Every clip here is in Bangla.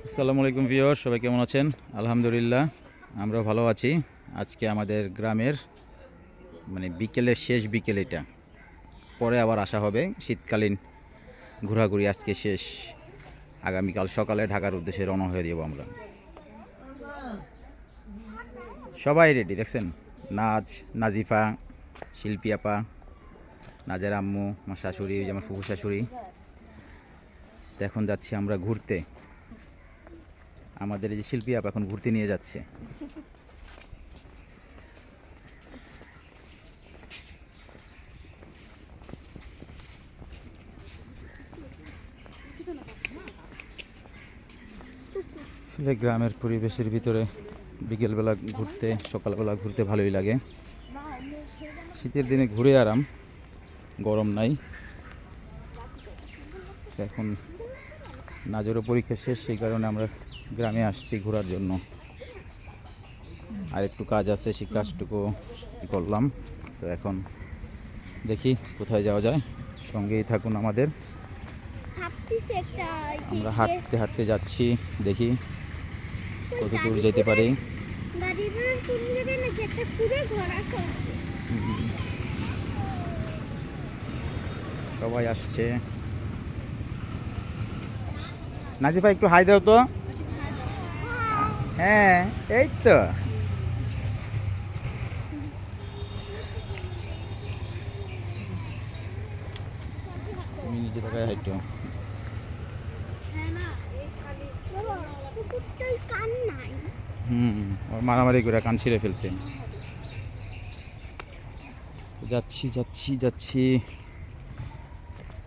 আসসালামু আলাইকুম ভিউয়ার, সবাই কেমন আছেন? আলহামদুলিল্লাহ আমরা ভালো আছি। আজকে আমাদের গ্রামের বিকেলের শেষ বিকেল এটা। পরে আবার আসা হবে শীতকালীন ঘোরাঘুরি আজকে শেষ। আগামীকাল সকালে ঢাকার উদ্দেশ্যে রওনা হয়ে যাব আমরা। সবাই রেডি দেখছেন, নাজিফা, শিল্পী আপা, নাজের আম্মু, আমার শাশুড়ি, আমার ফুফু শাশুড়ি। তো এখন যাচ্ছি আমরা ঘুরতে। আমাদের এই যে শিল্পী আপা এখন ঘুরতে নিয়ে যাচ্ছে। গ্রামের পরিবেশের ভিতরে বিকেলবেলা ঘুরতে, সকালবেলা ঘুরতে ভালোই লাগে। শীতের দিনে ঘুরে আরাম, গরম নাই। এখন নাজেরও পরীক্ষা শেষ, সেই কারণে আমরা গ্রামে আসছি ঘোরার জন্য। আর একটু কাজ আছে, সেই কাজটুকু করলাম। তো এখন দেখি কোথায় যাওয়া যায়, সঙ্গেই থাকুন আমাদের। আমরা হাঁটতে হাঁটতে যাচ্ছি, দেখি কত দূর যেতে পারি। সবাই আসছে। নাজিফা একটু হাই দাও তো। হ্যাঁ, এই তো। তুমি নিচে তাকায় হাইটো। ওর মারামারি করে কান ছিঁড়ে ফেলছে। যাচ্ছি যাচ্ছি যাচ্ছি।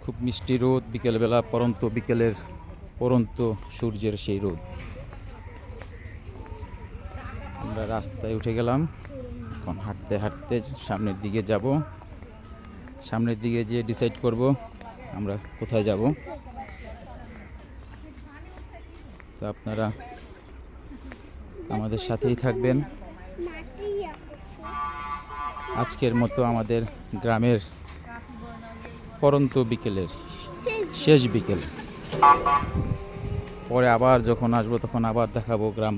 খুব মিষ্টি রোদ, বিকেলবেলা পরন্ত, বিকেলের পরন্ত সূর্যের সেই রোদ। আমরা রাস্তায় উঠে গেলাম। এখন হাঁটতে হাঁটতে সামনের দিকে যাব। সামনের দিকে যেয়ে ডিসাইড করব আমরা কোথায় যাব। তো আপনারা আমাদের সাথেই থাকবেন। আজকের মতো আমাদের গ্রামের পরন্ত বিকেলের শেষ বিকেল। পরে আবার যখন আসবো তখন আবার দেখাবো গ্রাম,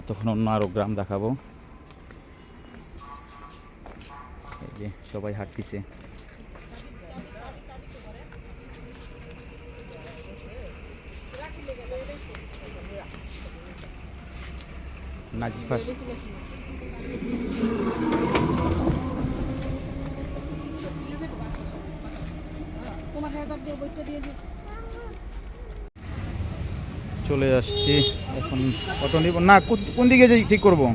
তখন অন্য আরও গ্রাম দেখাবো। সবাই হাঁটতেছে। নাজিফা চলে আসছি। এখন অটো নিব না, কোন দিকে যাই ঠিক করবো?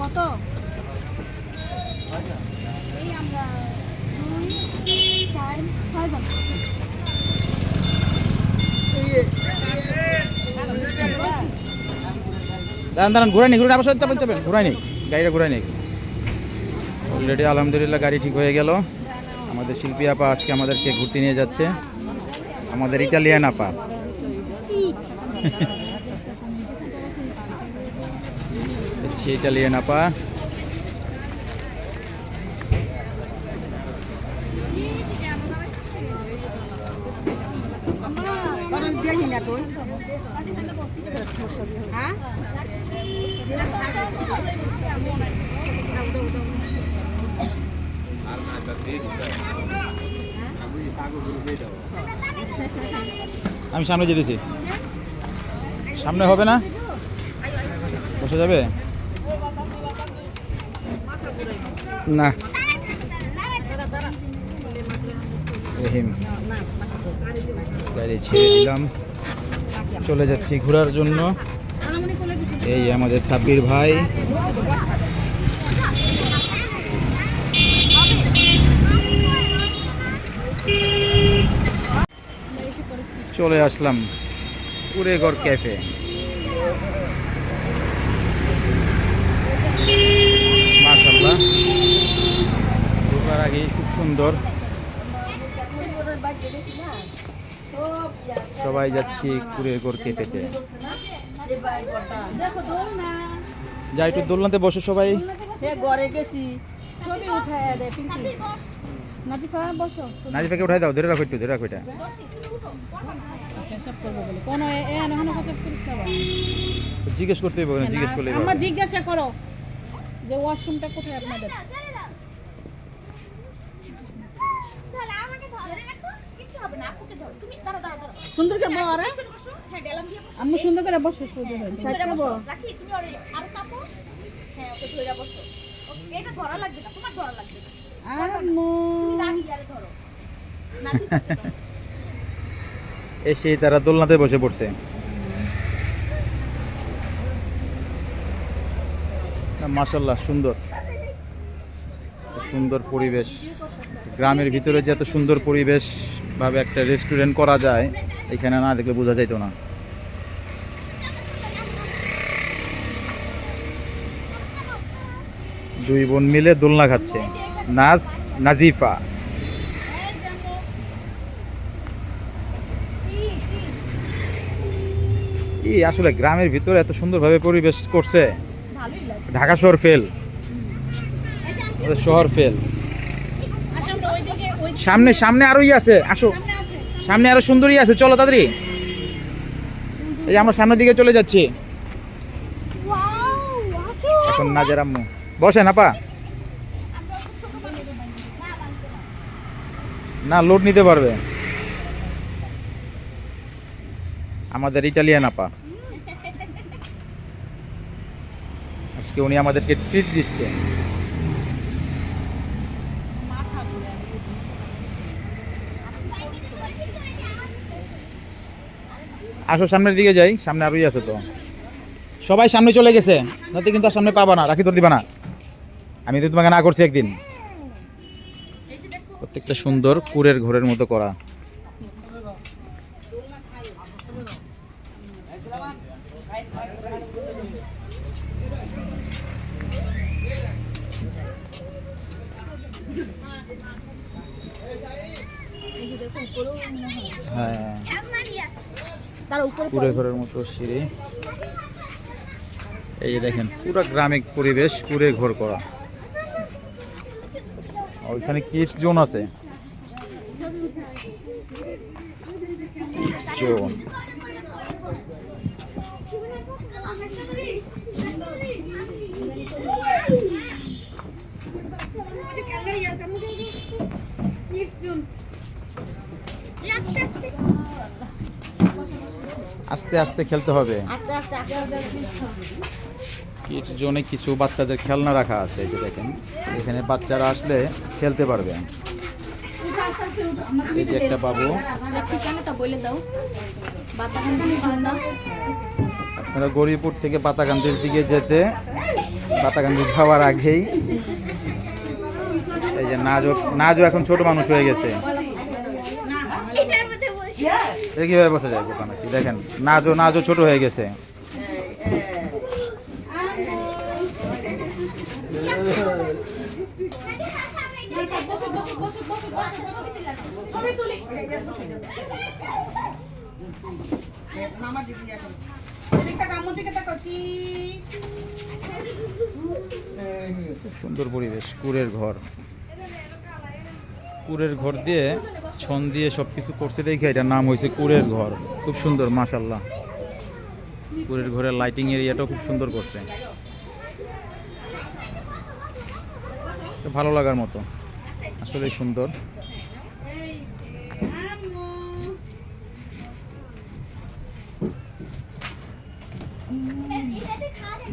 কত? এই আমরা 2 4 6 জন। দাঁড়ান ঘুরাই নি, ঘুরে আবার চাপেন চাপেন, ঘুরাই নি, গাড়িটা ঘুরাই নি। অলরেডি আলহামদুলিল্লাহ গাড়ি ঠিক হয়ে গেল। আমাদের শিল্পী আপা আজকে আমাদেরকে ঘুরতে নিয়ে যাচ্ছে। আমাদের ইটালিয়ান আপা। ইটালিয়ান আপা। আমি সামনে যেতেছি। সামনে হবে না, বসে যাবে না। রহিম গাড়ি ছেড়ে দিলাম, চলে যাচ্ছি ঘোরার জন্য। এই আমাদের সাব্বির ভাই। চলে আসলাম কুড়েঘর ক্যাফে। মাশাআল্লাহ, ঢোকার আগেই খুব সুন্দর। সবাই যাচ্ছি কুড়েঘর ক্যাফেতে। যাই একটু দোলনাতে বসো সবাই। নাজিফাকে উঠাই দাও, ধরে রাখো, একটু ধরে রাখো এটা। পেশাব করবো বলে কোন এখানে কথা করতে হবে জিজ্ঞেস করতে হবে না, জিজ্ঞেস করলেই আমরা হবে। জিজ্ঞাসা করো যে ওয়াশরুমটা কোথায় আপনাদের সুন্দর করে বলো আরে আমি সুন্দর করে বসো সুন্দর করে সাইডটা বসো রাখি তুমি আর কাপো হ্যাঁ ওকে ধরে বসো এটা ধরা লাগবে না তোমার ধরা লাগবে না আম্মু তুমি রাখি আরে ধরো না এসে তারা দোলনাতে বসে পড়ছে। মাশাআল্লাহ, সুন্দর সুন্দর পরিবেশ। গ্রামের ভিতরে যে এত সুন্দর পরিবেশ ভাবে একটা রেস্টুরেন্ট করা যায়, এখানে না দেখলে বোঝা যাইতো না। দুই বোন মিলে দোলনা খাচ্ছে, নাজিফা। এই আসলে গ্রামের ভিতরে এত সুন্দরভাবে পরিবেশ করছে, ভালোই লাগে ঢাকা শহর ফেল, শহর ফেল। আচ্ছা আমরা ওইদিকে ওই সামনে সামনে আরোই আছে, আসো সামনে আছে সামনে আরো সুন্দরী আছে, চলো তাড়াতাড়ি। এই যে আমরা সামনের দিকে চলে যাচ্ছি। ওয়াও আছো এখন নাজের আম্মু বসেন আপা, না লোড নিতে পারবে। আমাদের ইটালিয়ান আপা, আজকে উনি আমাদেরকে ট্রিট দিচ্ছে। মাথা ঘুরে আসো সামনের দিকে যাই, সামনে আরোই আছে তো। সবাই সামনে চলে গেছে, নয়তো কিন্তু আর সামনে পাবা না, রাখি তোর দিবা না। আমি তো তোমাকে না করছি একদিন। প্রত্যেকটা সুন্দর কুড়ের ঘরের মতো করা। হ্যাঁ, তার উপরে কুড়ে ঘরের মতো সিঁড়ি। এই যে দেখেন পুরো গ্রামিক পরিবেশ, কুড়ে ঘর করা। ওইখানে কিডস জোন আছে, কিডস জোন। আস্তে আস্তে খেলতে হবে। আস্তে আস্তে আস্তে কিডস জোনে কিছু বাচ্চাদের খেলনা রাখা আছে, এই যে দেখেন এখানে বাচ্চারা আসলে খেলতে পারবে। এই যে একটা বাবু, ঠিকানাটা বলে দাও বাতাখান থেকে না আপনারা গরিপুর থেকে পাতাকান্দির দিকে যেতে, পাতাকান্দি যাওয়ার আগেই এই যে নাজও এখন ছোট মানুষ হয়ে গেছে। এই কিভাবে বসে যায় দোকানে, কি দেখেন নাজও ছোট হয়ে গেছে। খুব সুন্দর পরিবেশ, কুড়ের ঘর। কুড়ের ঘর দিয়ে ছন দিয়ে সবকিছু করছে দেখে এটার নাম হয়েছে কুড়ের ঘর। খুব সুন্দর মাশাআল্লাহ। কুড়ের ঘরের লাইটিং এরিয়াটাও খুব সুন্দর করছে, তো ভালো লাগার মতো, আসলে সুন্দর।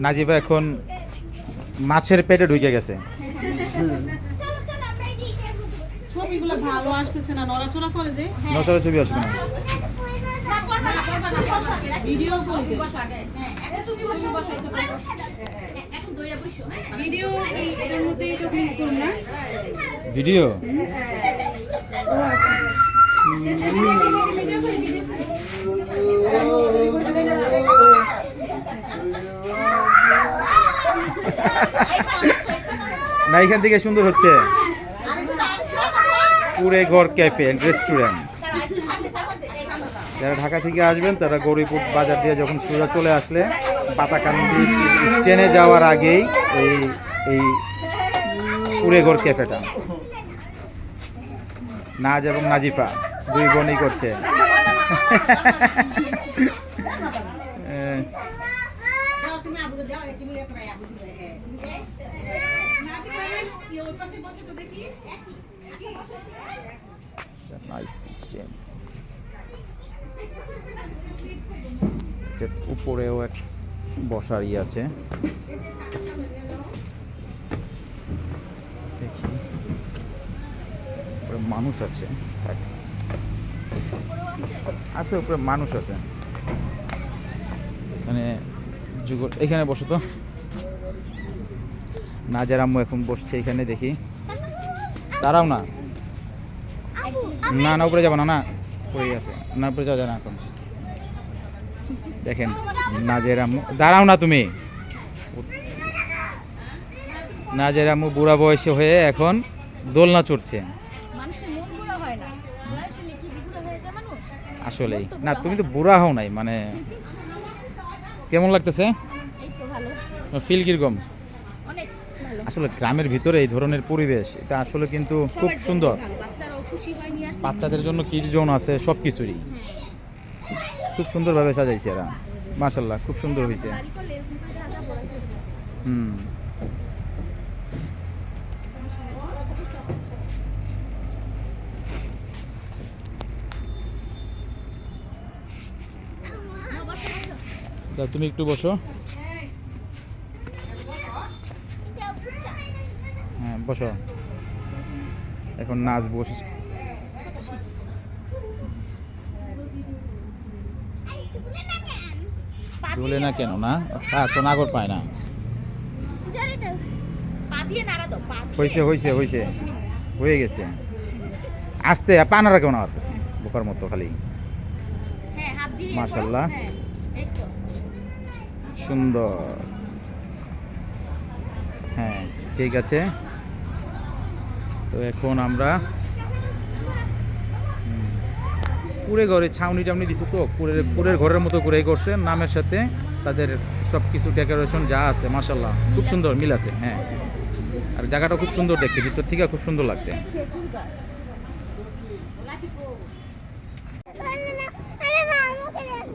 নাজিবা এখন মাছের পেটে ঢুকে গেছে। ছবিগুলো ভালো আসতেছে না, নড়াচড়া করে যে নচরা ছবি আসবে না। ভিডিও করবে তুমি বসো বসো এখন দইরা বসো ভিডিও এর মধ্যে তো ক্লিক করুন না ভিডিও ও আচ্ছা না, এখান থেকে সুন্দর হচ্ছে। কুড়ে ঘর ক্যাফে এন্ড রেস্টুরেন্ট। যারা ঢাকা থেকে আসবেন তারা গৌরীপুর বাজার দিয়ে যখন সোজা চলে আসলে পাতাকান্দি স্টেনে যাওয়ার আগেই এই এই কুড়ে ঘর ক্যাফেটা। নাজ এবং নাজিফা দুই বোনই করছে। দাও তুমি আবুকে দাও তুমি একলাই আবু দিবে নাচ করেন কি ওই পাশে বসে তো দেখি নাইস সিস্টেম। উপরেও এক বসার ই আছে, দেখি উপরে মানুষ আছে, থাক। আছে উপরে মানুষ আছে, এখানে যুগল এখানে বসো তো। নাজের আম্মু এখন বসছে এখানে, দেখি দাঁড়াও না, না না উপরে যাবো না, না পড়ে গেছে, না উপরে যাওয়া যায় না এখন। দেখেন নাজের আম্মু, দাঁড়াও না তুমি। নাজের আম্মু বুড়া বয়সে হয়ে এখন দোলনা চড়ছে। মানুষের মন বুড়া হয় না, বয়স হলে কি বুড়া হয়ে যায় মানুষ? আসলেই না, তুমি তো বুড়া হও নাই, মানে কেমন লাগতেছে? এই তো ভালো, ফিল কিরকম? অনেক ভালো। আসলে গ্রামের ভিতরে এই ধরনের পরিবেশ, এটা আসলে কিন্তু খুব সবার জন্য সুন্দর। ভালো, বাচ্চারাও খুশি হয়, নিয়ে আসতে বাচ্চাদের জন্য কিডস জোন আছে, সব কিছুরই খুব সুন্দরভাবে সাজাইছে এরা, মাশাল্লাহ খুব সুন্দর হয়েছে। বাড়ি করলে এরকম করে যা যা বড় করবে। হুম, না, বসো, বসো। তা তুমি একটু বসো। হ্যাঁ বসো, এখন নাচ বসে। পা দুলে দিয়ে না কেন? না হ্যাঁ, তো নাগর পায় না। পা দিয়ে নাড়া দাও, পা দিয়ে। হয়েছে হয়েছে হয়েছে, হয়ে গেছে। আস্তে পানা রাখো না, আর বোকার মতো খালি। হ্যাঁ, হাত দিয়ে। মাশাআল্লাহ। হ্যাঁ, এই তো। সুন্দর, হ্যাঁ ঠিক আছে। তো এখন আমরা কুড়ে ঘরে ছাউনি টাউনি দিছে, তো কুড়ের ঘরের মতো করে করছে নামের সাথে তাদের সব কিছু ডেকোরেশন যা আছে, মাশাআল্লাহ খুব সুন্দর মিল আছে। হ্যাঁ, আর জায়গাটা খুব সুন্দর দেখতে, ভিতর থেকে খুব সুন্দর লাগছে। খেজুর গাছ। লাকি গো।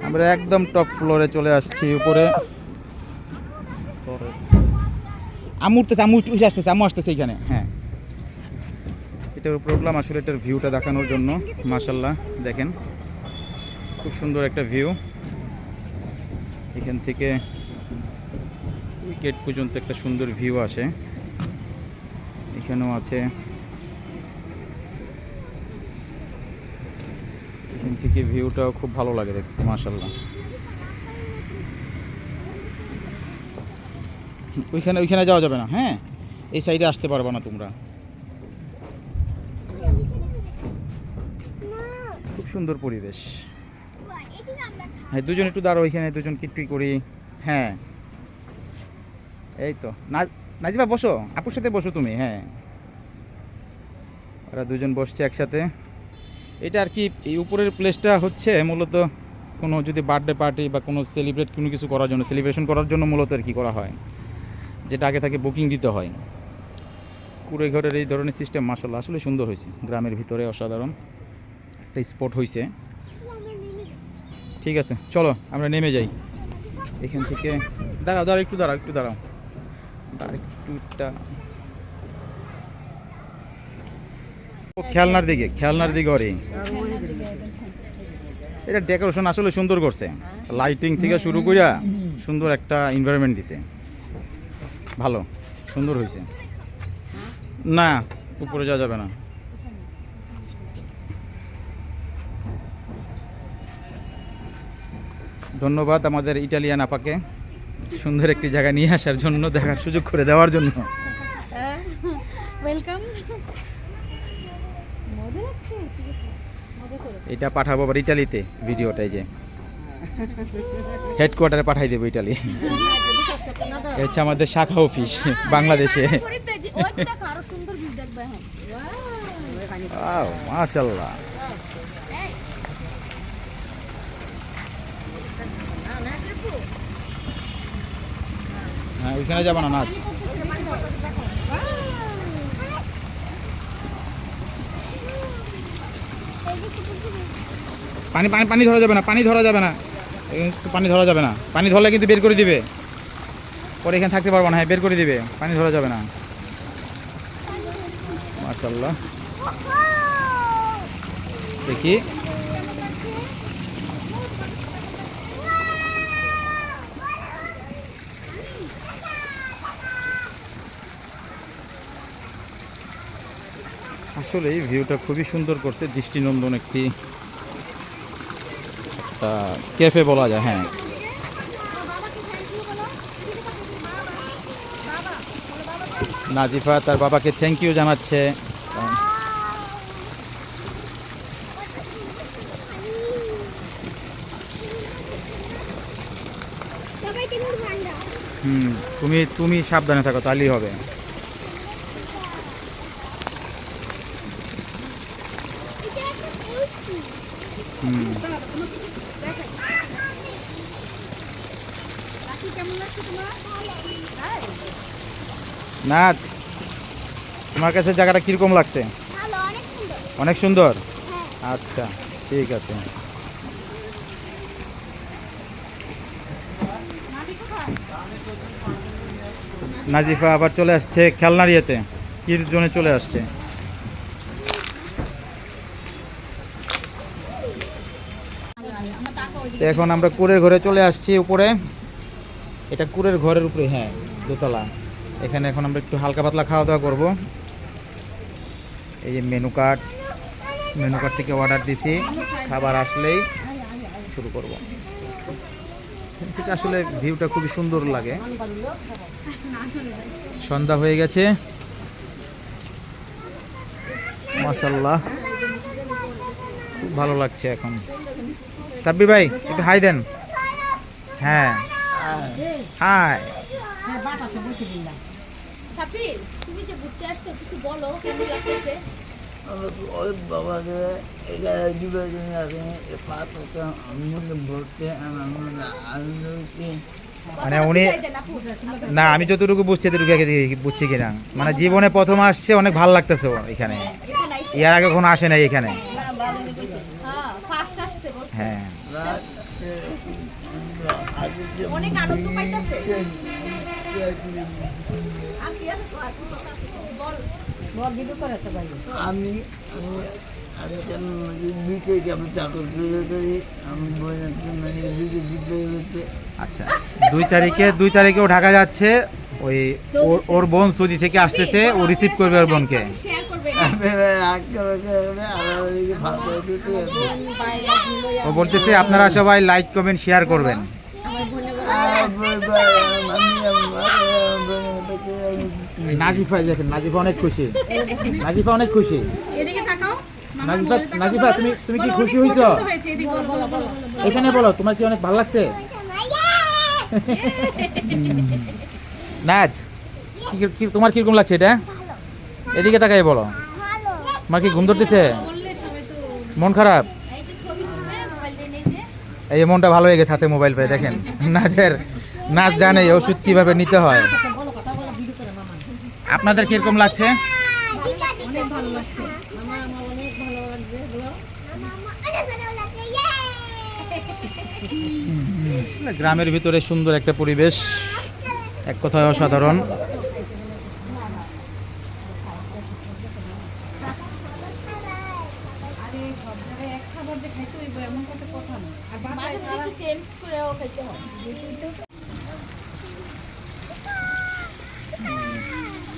আমরা একদম টপ ফ্লোরে চলে আসছি, উপরে। আম্মু উঠতেছে, আম্মু উঠে আসতেছে, আম্মু আসতেছে এখানে। হ্যাঁ, এটার উপরে উঠলাম আসলে এটার ভিউটা দেখানোর জন্য। মাশাআল্লাহ দেখেন খুব সুন্দর একটা ভিউ, এখান থেকে উইকেট পর্যন্ত একটা সুন্দর ভিউ আসে। এখানেও আছে, এখান থেকে ভিউটাও খুব ভালো লাগে দেখতে, মাশাআল্লাহ। ওইখানে ওইখানে যাওয়া যাবে না, হ্যাঁ এই সাইডে আসতে পারবে না তোমরা। খুব সুন্দর পরিবেশ। হ্যাঁ দুজন একটু দাঁড়াও, এখানে দুজন কিটুই করি। হ্যাঁ এই তো, নাজিবা বসো, আপুর সাথে বসো তুমি। হ্যাঁ, ওরা দুজন বসছে একসাথে। এটা আর কি, এই উপরের প্লেসটা হচ্ছে মূলত কোনো যদি বার্থডে পার্টি বা কোনো সেলিব্রেট কোনো কিছু করার জন্য, সেলিব্রেশন করার জন্য মূলত আর কি করা হয়, যেটা আগে থেকে বুকিং দিতে হয়। কুড়ে ঘরের এই ধরনের সিস্টেম মাশাআল্লাহ আসলে সুন্দর হয়েছে, গ্রামের ভিতরে অসাধারণ একটা স্পট হয়েছে। ঠিক আছে চলো আমরা নেমে যাই এখান থেকে। দাঁড়াও দাঁড়াও একটু দাঁড়াও, একটু দাঁড়াও, একটুটা খেলনার দিকে, খেলনার দিকে। ওরে এটা ডেকোরেশন আসলে সুন্দর করছে, লাইটিং থেকে শুরু করিয়া সুন্দর একটা এনভায়রনমেন্ট দিছে, ভালো সুন্দর হয়েছে। না উপরে যাওয়া যাবে না। ধন্যবাদ আমাদের ইটালিয়ান আপাকে সুন্দর একটি জায়গা নিয়ে আসার জন্য, দেখার সুযোগ করে দেওয়ার জন্য। ওয়েলকাম। মজা লাগছে, ঠিক আছে, মজা করো। এটা পাঠাবো আবার ইটালিতে ভিডিওটাই, যে হেডকোয়ার্টারে পাঠাই দেবো ইটালি। এটা হচ্ছে আমাদের শাখা অফিস বাংলাদেশে। ওই যে দেখো আরো সুন্দর ভিউ দেখবে এখন। ওয়াও মাশাআল্লাহ। এই হ্যাঁ ওইখানে যাবো না, নাচ। পানি পানি পানি ধরা যাবে না, পানি ধরা যাবে না, পানি ধরা যাবে না, পানি ধরলে কিন্তু বের করে দিবে, পরে এখানে থাকতে পারবো না। হ্যাঁ, বের করে দিবে, পানি ধরা যাবে না। মাশাআল্লাহ, দেখি আসলে এই ভিউটা খুবই সুন্দর করছে, দৃষ্টিনন্দন একটি ক্যাফে বলা যায়। হ্যাঁ, নাজিফা তার বাবাকে থ্যাংক ইউ জানাচ্ছে। তুমি তুমি সাবধানে থাকো, তাহলেই হবে। হুম, নাচ, তোমার কাছে জায়গাটা কিরকম লাগছে? অনেক সুন্দর। আচ্ছা, ঠিক আছে। নাজিফা আবার চলে আসছে খেলনার ইয়েতে, কিডস জোনে চলে আসছে। তো এখন আমরা কুড়ের ঘরে চলে আসছি উপরে, এটা কুড়ের ঘরের উপরে, হ্যাঁ দোতলা। এখানে এখন আমরা একটু হালকা পাতলা খাওয়া দাওয়া করবো। এই যে মেনু কার্ড থেকে অর্ডার দিছি, খাবার আসলেই শুরু করব। এখান থেকে আসলে ভিউটা খুবই সুন্দর লাগে। সন্ধ্যা হয়ে গেছে, মাশাআল্লাহ, খুব ভালো লাগছে এখন। সাব্বির ভাই একটু হাই দেন। হ্যাঁ, হাই। সাব্বির, তুমি যে ঘুরতে আসছো কিছু বলো, কেমন লাগতেছে? ওই বাবাকে এখানে জীবন আছে পাতা মনে ভরতে আমার মনে আনন্দ হচ্ছে। মানে উনি, না আমি যতটুকু বুঝছি এতটুকু বুঝছি কিনা, মানে জীবনে প্রথম আসছে, অনেক ভালো লাগতেছে ওর এখানে। এর আগে কখনো আসে নাই এখানে। হ্যাঁ, অনেক আনন্দ পাইতেছে। আমি বিচে যাবো, চাকর করি আমি বোনের জন্য বিচে দিতে হচ্ছে। আচ্ছা, 2 তারিখেও ঢাকা যাচ্ছে। ওই ওর বোন সৌদি থেকে আসতেছে, ও রিসিভ করবে ওর বোনকে। শেয়ার করবে। ও বলতেছে আপনারা সবাই লাইক কমেন্ট শেয়ার করবেন। নাজিফা দেখেন, নাজিফা অনেক খুশি, নাজিফা অনেক খুশি। এদিকে তাকাও। নাজিফা, নাজিফা তুমি কি খুশি হইছো? এখানে বলো, তোমার কি অনেক ভালো লাগছে? নাচ, তোমার কিরকম লাগছে এটা? এদিকে তাকাই বলো, তোমার কি ঘুম ধরতেছে? মন খারাপ? এই যে মনটা ভালো হয়ে গেছে, হাতে মোবাইল পেয়ে দেখেন। নাচ জানে ওষুধ কিভাবে নিতে হয়। আপনাদের কিরকম লাগছে? অনেক ভালো লাগছে। গ্রামের ভিতরে সুন্দর একটা পরিবেশ, এক কথায় অসাধারণ।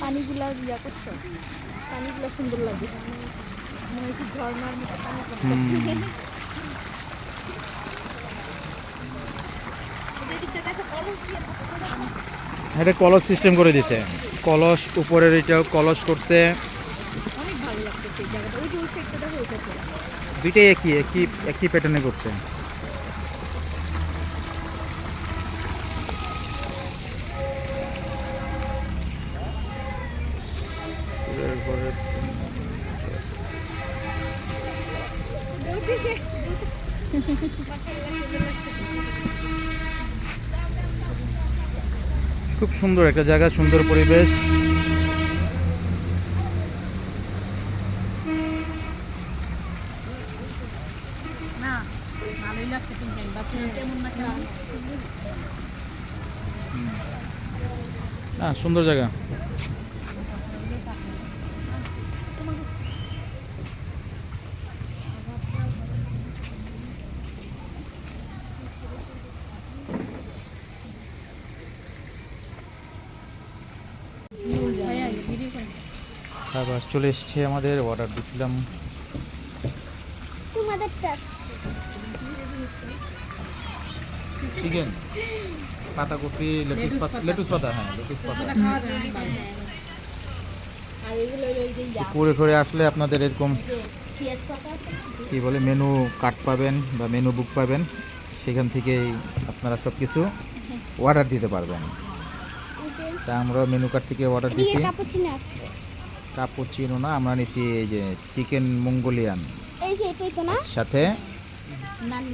পানিগুলা ইয়া করছো, পানিগুলা সুন্দর লাগে, মনে হয় কি ঝর্ণার মতো পানি পড়ছে। এটা কলস সিস্টেম করে দিছে, কলস উপরের এটাও কলস করছে। অনেক ভালো লাগতেছে এই জায়গাটা। ওই যে ওই সাইডটা দেখো, ওইটাতে দুইটাই একই প্যাটার্নে করছে। খুব সুন্দর একটা জায়গা, সুন্দর পরিবেশ। ভালোই লাগছে কিন্তু বাচ্চারা কেমন না কেমন না সুন্দর জায়গা। খাবার চলে এসছে আমাদের, অর্ডার দিছিলাম। তোমাদেরটা চিকেন, পাতাকপি, লেটুস পাতা, হ্যাঁ লেটুস পাতা। খাওয়া যায় না আর এগুলো হলো এই যে ঘুরে ঘুরে আসলে আপনাদের এরকম পেঁয়াজ পাতা আছে না? কি বলে মেনু কার্ড পাবেন বা মেনু বুক পাবেন, সেখান থেকেই আপনারা সব কিছু অর্ডার দিতে পারবেন। তা আমরা মেনু কার্ড থেকে অর্ডার দিছি। কাপুচিনো আসছে। কাপুচিনো না, আমরা নিছি এই যে চিকেন মঙ্গোলিয়ান, এই যে এটাই তো না? সাথে নান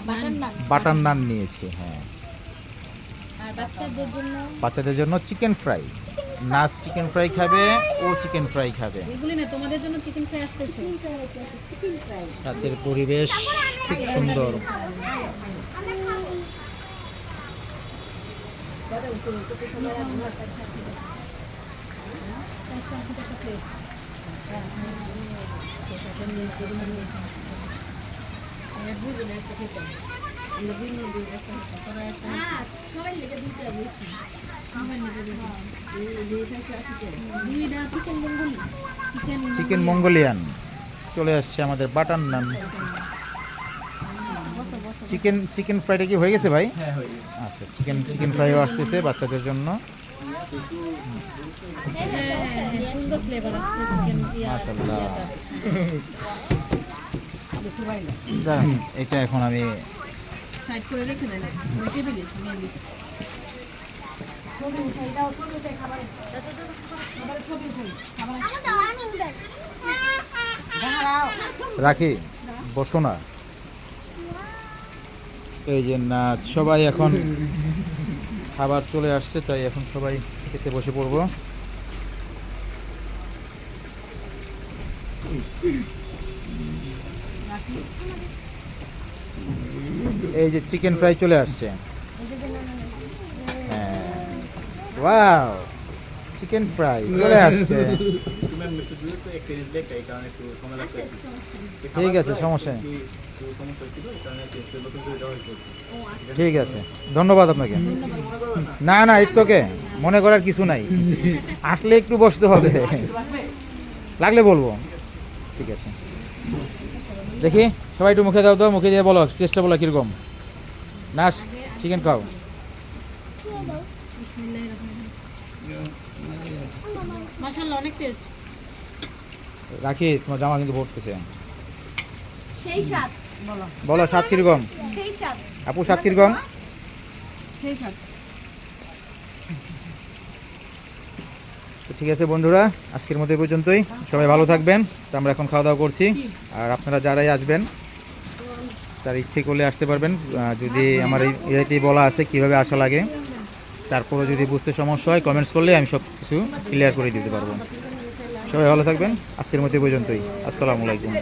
বাটার নান। বাটার নান নিয়েছি। হ্যাঁ, আর বাচ্চাদের জন্য বাচ্চাদের জন্য চিকেন ফ্রাই, নাস চিকেন ফ্রাই খাবে, ও চিকেন ফ্রাই খাবে। এগুলি না তোমাদের জন্য চিকেন ফ্রাই আসতেছে চিকেন ফ্রাই। রাতের পরিবেশ খুব সুন্দর। সবাই লেগে দিতে হবে। চিকেন মঙ্গলি। চিকেন মঙ্গোলিয়ান চলে আসছে আমাদের, বাটার নান। চিকেন ফ্রাইটা কি হয়ে গেছে ভাই? আচ্ছা, চিকেন ফ্রাইও আসতেছে বাচ্চাদের জন্য। সুন্দর ফ্লেভার আসছে চিকেন মাশাআল্লাহ। দাঁড়ান, এটা এখন আমি সাইড করে রেখে দেন ওই টেবিলে মেবি ছবি উঠাই দাও, ছবি উঠাই খাবারে। খাবারে ছবি উঠাই। খাবারে দাও, আমি উঠাই। দাঁড়াও রাখি, বসো না। এই যে না, সবাই এখন খাবার চলে আসছে, তাই এখন সবাই খেতে বসে পড়বো। এই যে চিকেন ফ্রাই চলে আসছে। হ্যাঁ, ওয়াও, চিকেন ফ্রাই চলে আসছে। ঠিক আছে, সমস্যা নেই। ঠিক আছে, ধন্যবাদ আপনাকে। না না, ইটস ওকে, মনে করার কিছু নাই। আসলে একটু বসতে হবে, লাগলে বলবো। ঠিক আছে, দেখি সবাই একটু মুখে দাও তো, মুখে দিয়ে বলো টেস্টটা বলো কীরকম। নাস, চিকেন খাও। মাশাআল্লাহ অনেক টেস্ট রাখি, তোমার জামা কিন্তু ভরতেছে। সেই স্বাদ। বলো বলো স্বাদ কীরকম? সেই স্বাদ। আপু স্বাদ কীরকম? সেই স্বাদ তো ঠিক আছে বন্ধুরা, আজকের মতো এই পর্যন্তই। সবাই ভালো থাকবেন। তো আমরা এখন খাওয়া দাওয়া করছি, আর আপনারা যারাই আসবেন তার ইচ্ছে করলে আসতে পারবেন। যদি আমার এই বলা আছে কিভাবে আসা লাগে, তারপরে যদি বুঝতে সমস্যা হয় কমেন্টস করলে আমি সব কিছু ক্লিয়ার করে দিতে পারবো। সবাই ভালো থাকবেন, আজকের মতো এই পর্যন্তই। আসসালামু আলাইকুম।